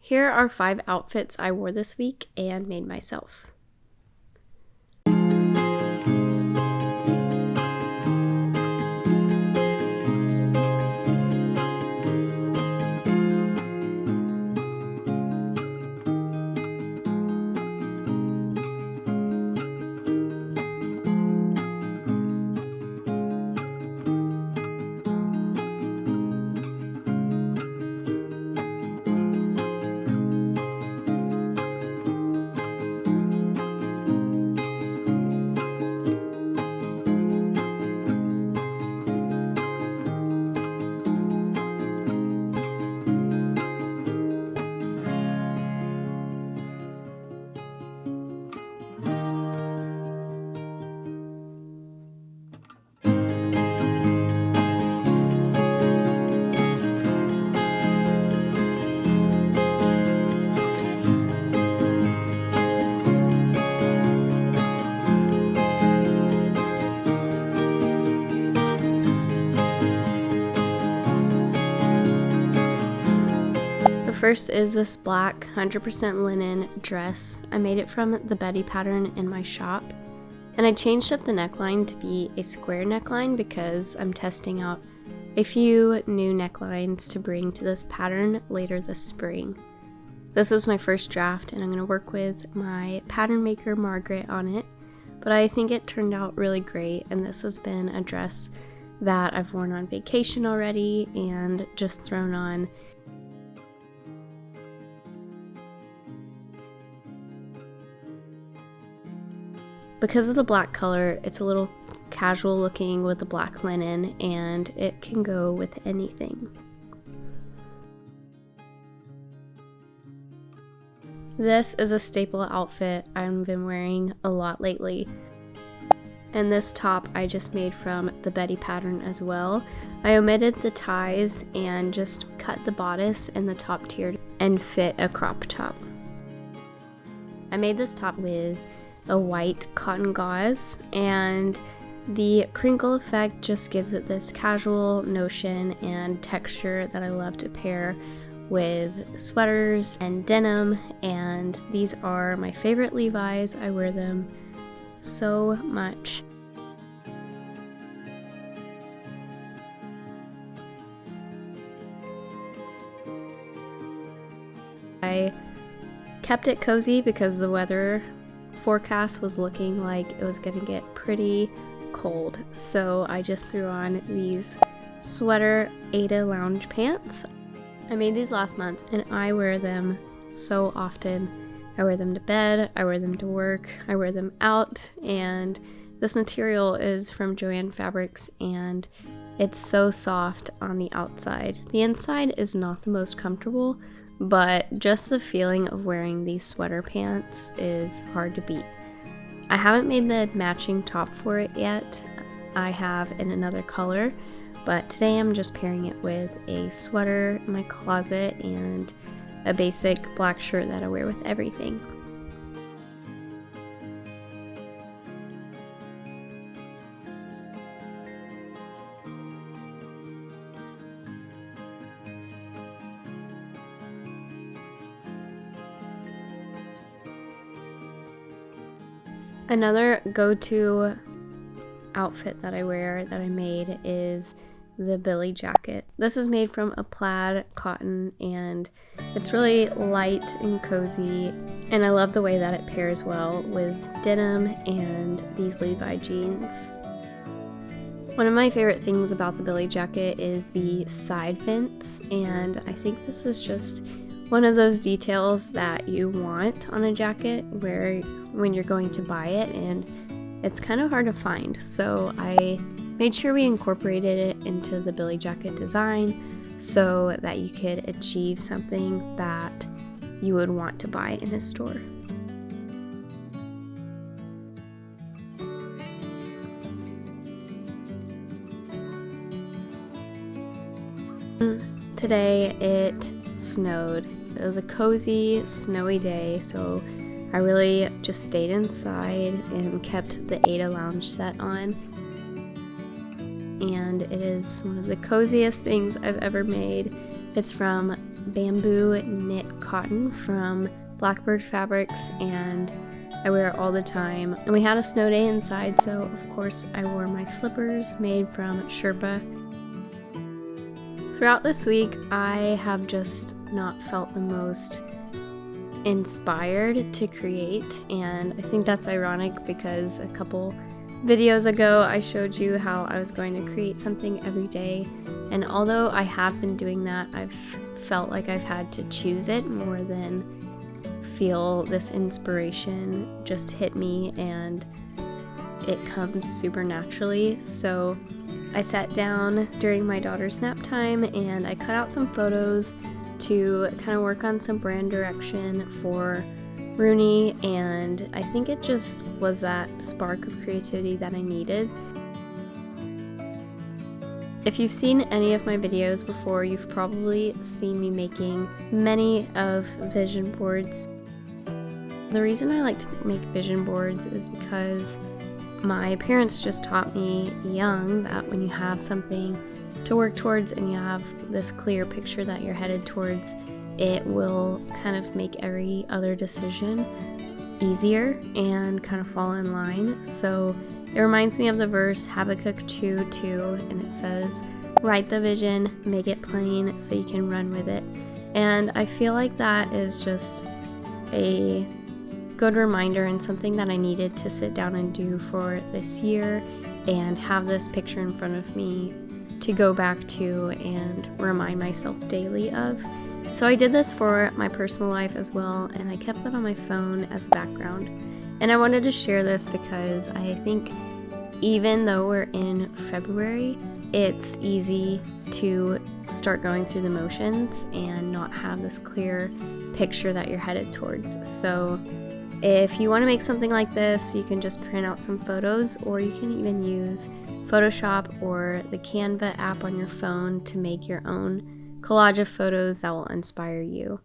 Here are 5 outfits I wore this week and made myself. First is this black 100% linen dress. I made it from the Betty pattern in my shop, and I changed up the neckline to be a square neckline because I'm testing out a few new necklines to bring to this pattern later this spring. This is my first draft, and I'm going to work with my pattern maker Margaret on it, but I think it turned out really great, and this has been a dress that I've worn on vacation already and just thrown on. Because of the black color, it's a little casual looking with the black linen, and it can go with anything. This is a staple outfit I've been wearing a lot lately. And this top I just made from the Betty pattern as well. I omitted the ties and just cut the bodice and the top tier and fit a crop top. I made this top with a white cotton gauze, and the crinkle effect just gives it this casual notion and texture that I love to pair with sweaters and denim, and these are my favorite Levi's. I wear them so much. I kept it cozy because the weather forecast was looking like it was gonna get pretty cold, so I just threw on these sweater Ada lounge pants. I made these last month and I wear them so often. I wear them to bed, I wear them to work, I wear them out, and this material is from Joann Fabrics and it's so soft on the outside. The inside is not the most comfortable, but just the feeling of wearing these sweater pants is hard to beat. I haven't made the matching top for it yet. I have in another color, but today I'm just pairing it with a sweater in my closet and a basic black shirt that I wear with everything. Another go-to outfit that I wear that I made is the Billy jacket. This is made from a plaid cotton, and it's really light and cozy, and I love the way that it pairs well with denim and these Levi jeans. One of my favorite things about the Billy jacket is the side vents, and I think this is just one of those details that you want on a jacket where when you're going to buy it, and it's kind of hard to find. So I made sure we incorporated it into the Billy jacket design so that you could achieve something that you would want to buy in a store. Today it snowed. It was a cozy, snowy day, so I really just stayed inside and kept the Ada lounge set on. And it is one of the coziest things I've ever made. It's from bamboo knit cotton from Blackbird Fabrics, and I wear it all the time. And we had a snow day inside, so of course I wore my slippers made from Sherpa. Throughout this week, I have just not felt the most inspired to create, and I think that's ironic because a couple videos ago I showed you how I was going to create something every day, and although I have been doing that, I've felt like I've had to choose it more than feel this inspiration just hit me and it comes super naturally. So I sat down during my daughter's nap time and I cut out some photos to kind of work on some brand direction for Rooney, and I think it just was that spark of creativity that I needed. If you've seen any of my videos before, you've probably seen me making many of vision boards. The reason I like to make vision boards is because my parents just taught me young that when you have something to work towards and you have this clear picture that you're headed towards, it will kind of make every other decision easier and kind of fall in line. So it reminds me of the verse Habakkuk 2:2, and it says, "Write the vision, make it plain so you can run with it." And I feel like that is just a good reminder and something that I needed to sit down and do for this year and have this picture in front of me to go back to and remind myself daily of. So I did this for my personal life as well, and I kept that on my phone as a background. And I wanted to share this because I think even though we're in February, it's easy to start going through the motions and not have this clear picture that you're headed towards. So if you want to make something like this, you can just print out some photos, or you can even use Photoshop or the Canva app on your phone to make your own collage of photos that will inspire you.